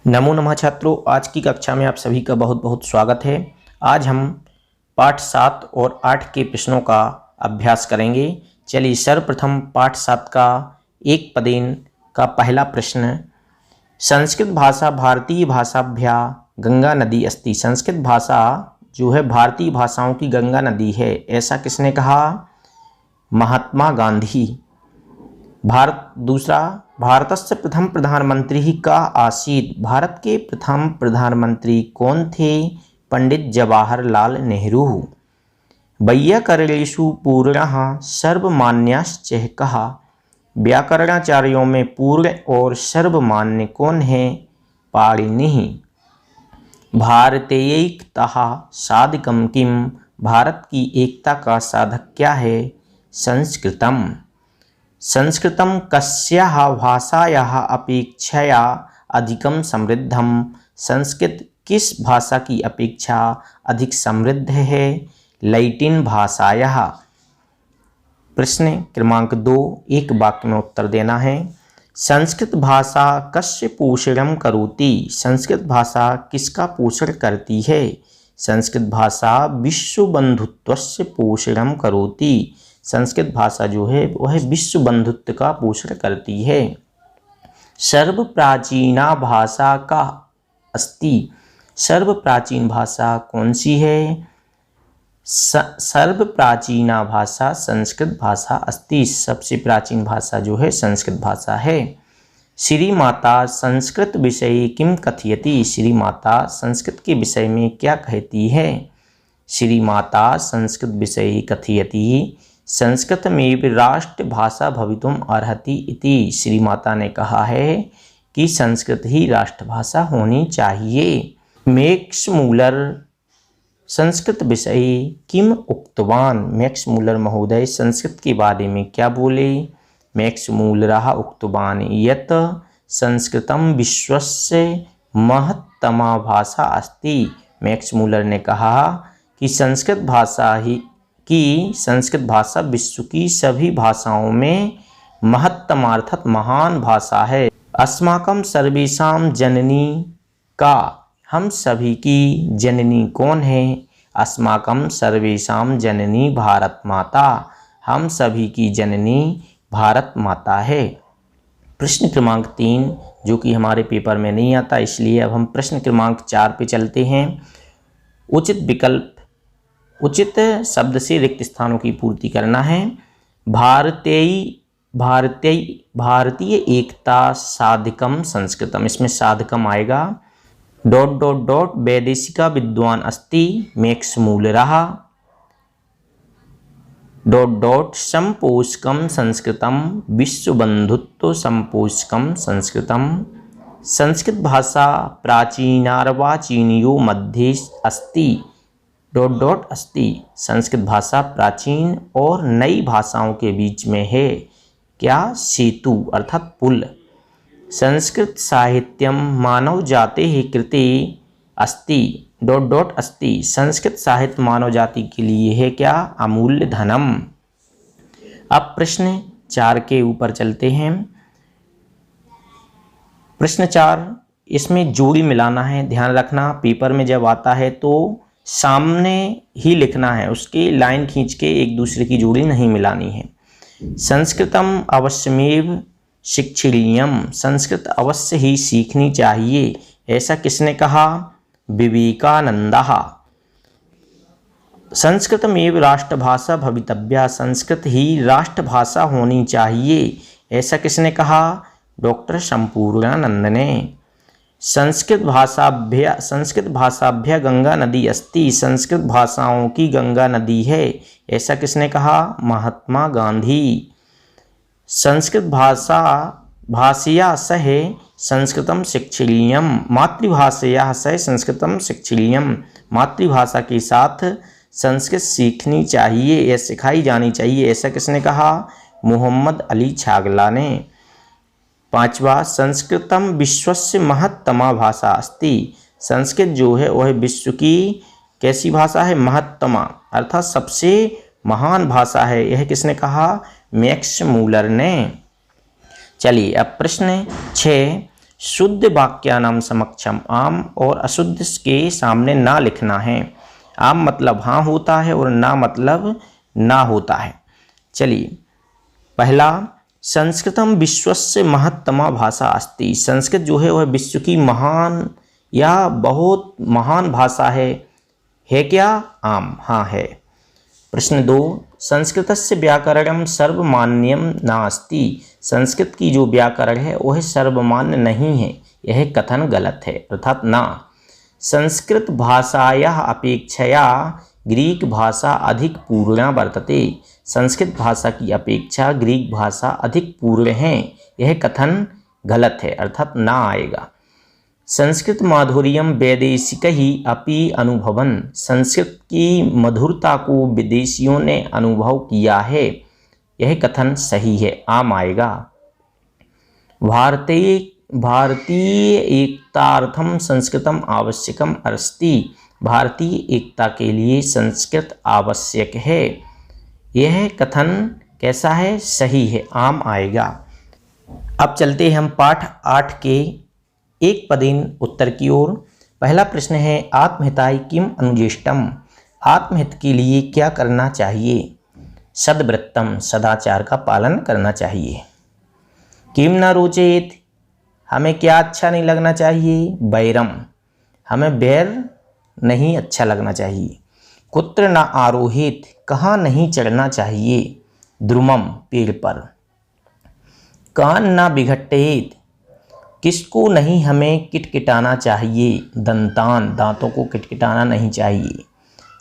नमो नमः छात्रों, आज की कक्षा में आप सभी का बहुत बहुत स्वागत है। आज हम पाठ 7 और 8 के प्रश्नों का अभ्यास करेंगे। चलिए सर्वप्रथम पाठ 7 का एक पदेन का पहला प्रश्न। संस्कृत भाषा भारतीय भाषाभ्या गंगा नदी अस्ति। संस्कृत भाषा जो है भारतीय भाषाओं की गंगा नदी है, ऐसा किसने कहा? महात्मा गांधी। दूसरा, भारतस्य प्रथम प्रधानमंत्री का आसीत्। भारत के प्रथम प्रधानमंत्री कौन थे? पंडित जवाहरलाल नेहरू। वैयाकरणेषु पूर्णः सर्वमान्यश्च कः। व्याकरणाचार्यों में पूर्ण और सर्वमान्य कौन है? पाणिनिः। भारतेयैकताः साधकं किं। भारत की एकता का साधक क्या है? संस्कृतम्। संस्कृतं कस्याः भाषायाः अपेक्षया अधिकं समृद्धं। संस्कृत किस भाषा की अपेक्षा अधिक समृद्ध है? लैटिन भाषायाः। प्रश्न क्रमांक 2, एक वाक्य में उत्तर देना है। संस्कृत भाषा कस्य पोषणं करोति। संस्कृत भाषा किसका पोषण करती है? संस्कृत भाषा विश्व बंधुत्वस्य पोषणं करोति। संस्कृत भाषा जो है वह विश्व बंधुत्व का पोषण करती है। सर्व प्राचीना भाषा का अस्ति। सर्व प्राचीन भाषा कौन सी है? सर्व प्राचीना भाषा संस्कृत भाषा अस्ति। सबसे प्राचीन भाषा जो है संस्कृत भाषा है। श्री माता संस्कृत विषये किम कथयति। श्री माता संस्कृत के विषय में क्या कहती है? श्री माता संस्कृत विषये कथयति संस्कृतमेव राष्ट्रभाषा भवितुम अर्हति इति। श्री माता ने कहा है कि संस्कृत ही राष्ट्रभाषा होनी चाहिए। मैक्स मूलर संस्कृत विषये किम उक्तवान। मैक्स मूलर महोदय संस्कृत के बारे में क्या बोले? मैक्स मूलरः उक्तवान यत् संस्कृतं विश्वस्य महत्तमा भाषा अस्ति। मैक्स मूलर ने कहा कि संस्कृत भाषा विश्व की सभी भाषाओं में महत्तम अर्थात महान भाषा है। अस्माकं सर्वेषां जननी का। हम सभी की जननी कौन है? अस्माकं सर्वेषां जननी भारत माता। हम सभी की जननी भारत माता है। प्रश्न क्रमांक 3 जो कि हमारे पेपर में नहीं आता, इसलिए अब हम प्रश्न क्रमांक 4 पे चलते हैं। उचित विकल्प, उचित शब्द से रिक्त स्थानों की पूर्ति करना है। भारतीय एकता साधकम संस्कृतम। इसमें साधकम आएगा। ... वैदेशिका विद्वान अस्ति मैक्स मूलरः ... संपोषकम संस्कृतम विश्वबंधुत्व संपोषकम संस्कृतम। संस्कृत भाषा प्राचीनार्वाचीनियों मध्ये अस्ति ... अस्ति। संस्कृत भाषा प्राचीन और नई भाषाओं के बीच में है। क्या? सेतु अर्थात पुल। संस्कृत साहित्यम मानव जातेः कृते अस्ति ... अस्ति। संस्कृत साहित्य मानव जाति के लिए है क्या? अमूल्य धनम। अब प्रश्न 4 के ऊपर चलते हैं। प्रश्न 4, इसमें जोड़ी मिलाना है। ध्यान रखना, पेपर में जब आता है तो सामने ही लिखना है, उसके लाइन खींच के एक दूसरे की जोड़ी नहीं मिलानी है। संस्कृतम अवश्यमेव शिक्षणीयम। संस्कृत अवश्य ही सीखनी चाहिए, ऐसा किसने कहा? विवेकानंदः। संस्कृतमेव राष्ट्रभाषा भवितव्या। संस्कृत ही राष्ट्रभाषा होनी चाहिए, ऐसा किसने कहा? डॉक्टर संपूर्णानंद ने। संस्कृत भाषाभ्य गंगा नदी अस्ति। संस्कृत भाषाओं की गंगा नदी है, ऐसा किसने कहा? महात्मा गांधी। संस्कृत भाषया सह संस्कृतम शिक्षणीयम। मातृभाषया सह संस्कृतम शिक्षणीयम। मातृभाषा के साथ संस्कृत सीखनी चाहिए या सिखाई जानी चाहिए, ऐसा किसने कहा? मोहम्मद अली छागला ने। 5वां, संस्कृतम विश्वस्य महत्तमा भाषा अस्ति। संस्कृत जो है वह विश्व की कैसी भाषा है? महत्तमा अर्थात सबसे महान भाषा है। यह किसने कहा? मैक्स मूलर ने। चलिए अब प्रश्न 6, शुद्ध वाक्यानाम समक्षम, आम और अशुद्ध के सामने ना लिखना है। आम मतलब हाँ होता है और ना मतलब ना होता है। चलिए, पहला, संस्कृतम विश्वस्य महत्तमा भाषा अस्ति। संस्कृत जो है वह विश्व की महान या बहुत महान भाषा है क्या? आम, हाँ है। प्रश्न 2, संस्कृतस्य व्याकरणम सर्वमान्यम नास्ति। संस्कृत की जो व्याकरण है वह सर्वमान्य नहीं है, यह कथन गलत है, अर्थात ना। संस्कृत भाषायाः अपेक्षया ग्रीक भाषा अधिक पूर्णा वर्तते। संस्कृत भाषा की अपेक्षा ग्रीक भाषा अधिक पूर्ण है, यह कथन गलत है, अर्थात ना आएगा। संस्कृत माधुर्यम वैदेशिकैः अपि अनुभवन्। संस्कृत की मधुरता को विदेशियों ने अनुभव किया है, यह कथन सही है, आम आएगा। भारतीय एकतार्थम संस्कृतम आवश्यकम अस्ति। भारतीय एकता के लिए संस्कृत आवश्यक है, यह कथन कैसा है? सही है, आम आएगा। अब चलते हैं हम पाठ 8 के एक पदेन उत्तर की ओर। पहला प्रश्न है, आत्महिताय किम अनुजेष्टम। आत्महित के लिए क्या करना चाहिए? सद्वृत्तम, सदाचार का पालन करना चाहिए। किम न रोचेत, हमें क्या अच्छा नहीं लगना चाहिए? वैरम, हमें वैर नहीं अच्छा लगना चाहिए। कुत्र न आरोहित, कहाँ नहीं चढ़ना चाहिए? द्रुमम, पेड़ पर। कान न विघट्टेत, किसको नहीं हमें किटकिटाना चाहिए? दंतान, दांतों को किटकिटाना नहीं चाहिए।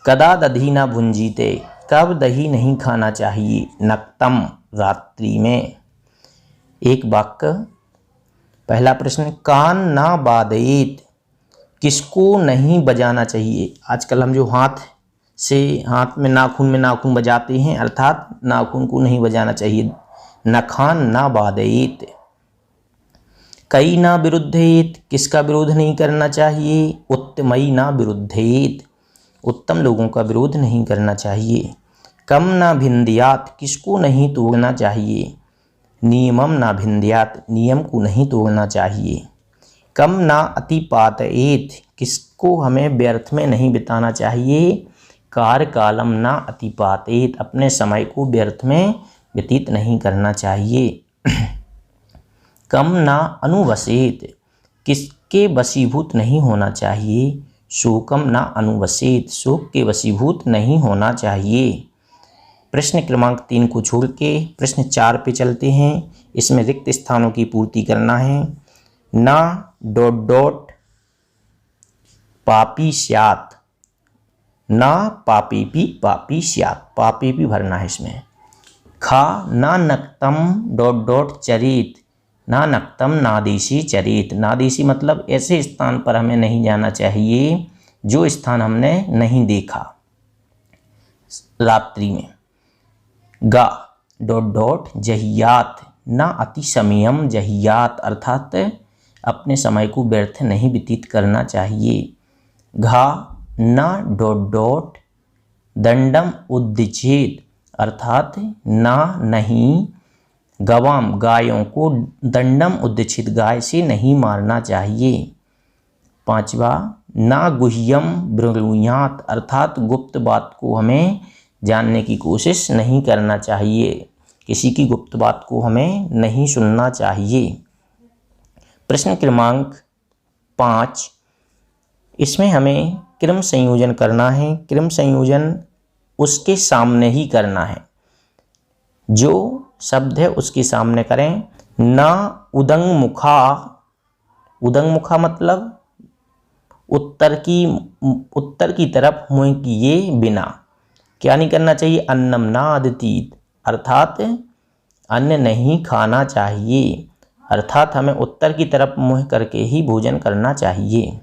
कदा दधी न भुंजीते, कब दही नहीं खाना चाहिए? नक्तम, रात्रि में। एक वाक्य। पहला प्रश्न, कान ना बादेत, किसको नहीं बजाना चाहिए? आजकल हम जो हाथ में नाखून बजाते हैं, अर्थात नाखून को नहीं बजाना चाहिए। नखान ना बादेत। कई ना विरुद्धेत, किसका विरोध नहीं करना चाहिए? उत्तमई ना विरुद्धेत, उत्तम लोगों का विरोध नहीं करना चाहिए। कम ना भिंदियात, किसको नहीं तोड़ना चाहिए? नियमम ना भिंदियात, नियम को नहीं तोड़ना चाहिए। कम ना अतिपातयेत, किसको हमें व्यर्थ में नहीं बिताना चाहिए? कार्यकालम ना अतिपातयेत, अपने समय को व्यर्थ में व्यतीत नहीं करना चाहिए। कम ना अनुवसेत, किसके वशीभूत नहीं होना चाहिए? शोकम ना अनुवसेत, शोक के वशीभूत नहीं होना चाहिए। प्रश्न क्रमांक 3 को छोड़ के प्रश्न 4 पे चलते हैं। इसमें रिक्त स्थानों की पूर्ति करना है। ना ... पापी स्यात्, ना पापीपी पापी स्यात्, पापीपी भरना है इसमें। खा ना नक्तम ... चरित, ना नक्तम नादेशी चरित। नादेशी मतलब ऐसे स्थान पर हमें नहीं जाना चाहिए जो स्थान हमने नहीं देखा रात्रि में। गा ... जहियात, ना अति समयम जहियात, अर्थात अपने समय को व्यर्थ नहीं व्यतीत करना चाहिए। घा ना ... दंडम उद्दिचेत, अर्थात ना नहीं। गवाम, गायों को दंडम उद्दिचित, गाय से नहीं मारना चाहिए। 5वां, ना गुह्यम ब्रुयात, अर्थात गुप्त बात को हमें जानने की कोशिश नहीं करना चाहिए, किसी की गुप्त बात को हमें नहीं सुनना चाहिए। प्रश्न क्रमांक 5, इसमें हमें क्रम संयोजन करना है। क्रम संयोजन उसके सामने ही करना है, जो शब्द है उसके सामने करें। ना उदंग मुखा, उदंग मुखा मतलब उत्तर की तरफ मुँह किए बिना। क्या नहीं करना चाहिए? अन्नम ना अदितीत, अर्थात अन्न नहीं खाना चाहिए, अर्थात हमें उत्तर की तरफ मुँह करके ही भोजन करना चाहिए।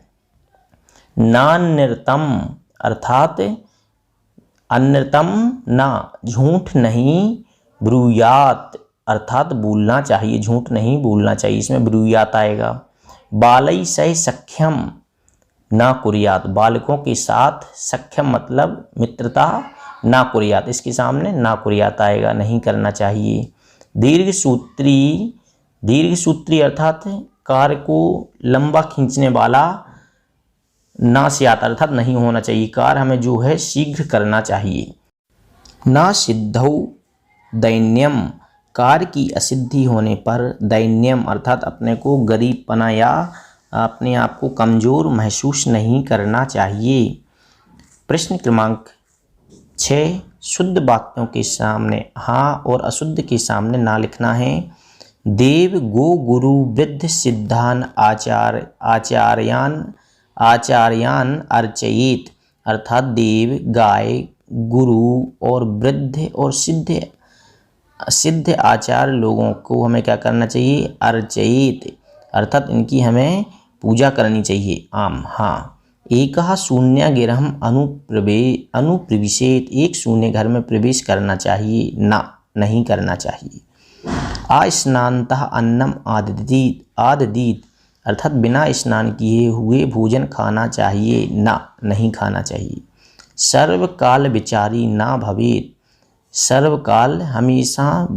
नान्यतम, अर्थात अन्यतम ना, झूठ नहीं। ब्रूयात, अर्थात बोलना चाहिए, झूठ नहीं बोलना चाहिए, इसमें ब्रूयात आएगा। बालई सह सख्यम ना कुरियात, बालकों के साथ सख्यम मतलब मित्रता, ना कुरियात, इसके सामने ना कुरियात आएगा, नहीं करना चाहिए। दीर्घ सूत्री, दीर्घ सूत्री अर्थात कार्य को लंबा खींचने वाला ना स्यात् अर्थात नहीं होना चाहिए। कार्य हमें जो है शीघ्र करना चाहिए। ना सिद्धौ दैन्यम, कार्य की असिद्धि होने पर दैन्यम अर्थात अपने को गरीबपना या अपने आप को कमज़ोर महसूस नहीं करना चाहिए। प्रश्न क्रमांक 6, शुद्ध वाक्यों के सामने हाँ और अशुद्ध के सामने ना लिखना है। देव गो गुरु वृद्ध सिद्धान आचार्यान अर्चयेत अर्थात देव गाय गुरु और वृद्ध और सिद्ध आचार्य लोगों को हमें क्या करना चाहिए, अर्चयेत अर्थात इनकी हमें पूजा करनी चाहिए। आम हाँ। एकः शून्य गृहम अनुप्रविशेत, एक शून्य घर में प्रवेश करना चाहिए, ना नहीं करना चाहिए। अस्नानतः अन्नम आददीत अर्थात बिना स्नान किए हुए भोजन खाना चाहिए, ना नहीं खाना चाहिए। सर्वकाल विचारी ना भवेत, सर्वकाल हमेशा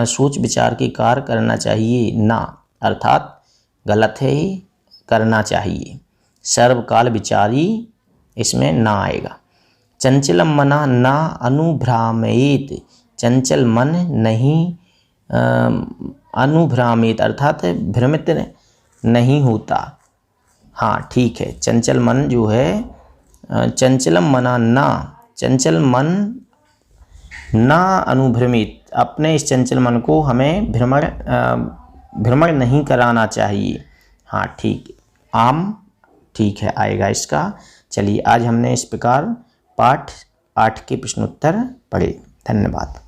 सोच विचार के कार्य करना चाहिए, ना अर्थात गलत है, करना चाहिए। सर्वकाल विचारी इसमें ना आएगा। चंचलम मना ना अनुभ्रामेत, चंचल मन नहीं अनुभ्रामेत अर्थात भ्रमित नहीं होता। हाँ ठीक है, चंचल मन जो है चंचलम मना ना, चंचल मन ना अनुभ्रमित, अपने इस चंचल मन को हमें भ्रमण नहीं कराना चाहिए। हाँ ठीक, आम ठीक है आएगा इसका। चलिए आज हमने इस प्रकार पाठ 8 के प्रश्नोत्तर पढ़े। धन्यवाद।